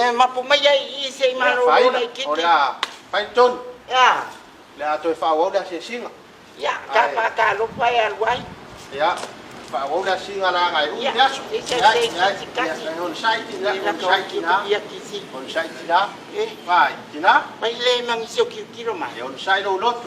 Ia mapumaya isi malo na ikiti. Ora, pai ton. Ya. La to fa wo da se singa. Ya, ka lupa ya luai. Ya. Fa wo da singa na ngai u Ya, ya. isi Ya, isi kasi. ya, on sai ti na, on sai ti na. Ya kisi. On sai ti na. Vai, ti na. Mai le mang sio kilo mai. Ya on sai do lot.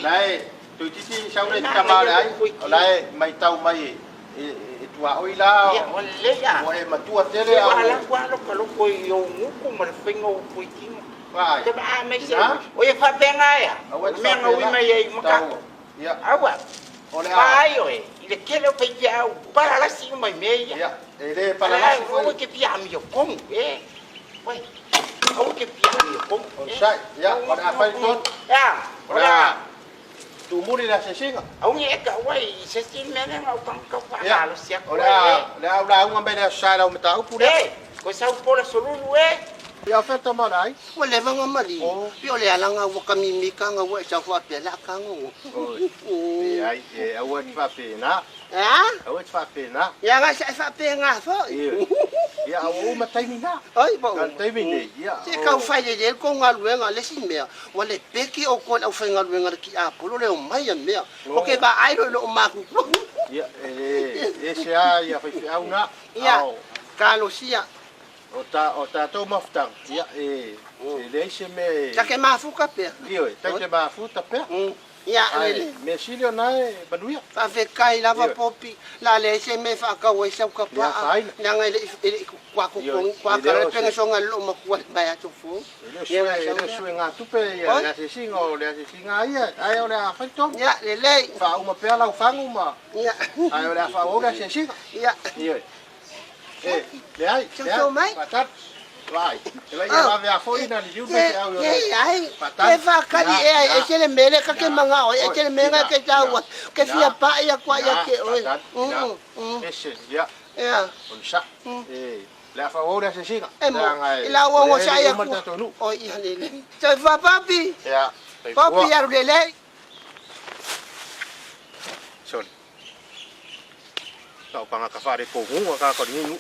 Lai, tu ti ti sau le tama lai. Lai mai tau mai e tua oila. Ya, on le ya. O e matua tere Ya, au. ala kwalo kalau ko yo nguku mal fengo puitingo. Vai. Te ba mai se. O ye fa benga ya. Me ngawi mai ai makako. Ya. Awa. Ole a. Vai oi. Ile kelo pe ya para la si mai me ya. Ya. Ele para lá se O foi. que pia mi yo kom. Vai. O que pia mi yo kom. On sai. Ya, ora pai ton. Ya. Ora. Ora. Tu muri la se singa. Au ni ka wai se si me ne ngau kam ka pa Ya. lo sia. Ora, ora un ambe da sai la meta u pura. Ko sa pola solulu Ya oferta malai. Wala mga mali. Oh. Pio le ala nga wa kami mika nga wa sa fa pela ka ngo. E ai e awa fa pena. Ha? Awa fa pena. Ya nga sa fa pe nga fo. Ya awa matai mina. Ai ba. Kan tai mine. Ya. Si ka fa le ko nga lu nga le sin me. Wala peki o ko au fa nga lu nga ki a polo le o mai me. O ke ba ai lo ma ku. Ya e se ai fa au na. Ya. Kalo sia. O ta to maftang. Ya le se me. Ta ke ma fu ka pe. Io, ta te ba futa pe. Ya Ai, le. me silio nai baduia. Fa fe kai la va popi. La le se me fa ka wa sa ka pa. Na nga le kwa ko kwa ka le pe so nga lo ma kwa ba ya tu fu. Ele sue nga tupe ya le se singa o le se singa ia. Ai o le a faito. Ya le. Fa uma pe la fangu ma. Ya. Ai o le fa o le se singa. Ya. Io. Le ai. Ciao mai. Patat. Vai. E vai ia va foi na liu pe au. Ai. E fa ka di e se le mele ka ke manga o e se le menga ke tawa. Ke fia pa ia kwa ia ke o. Ese ya. Ya. On sa. Le fa o le se singa. La wo sa ia. O ia le. Se fa papi. Ya. Papi ya le. Son. Tao panga ka fare ko ngu ka ko ni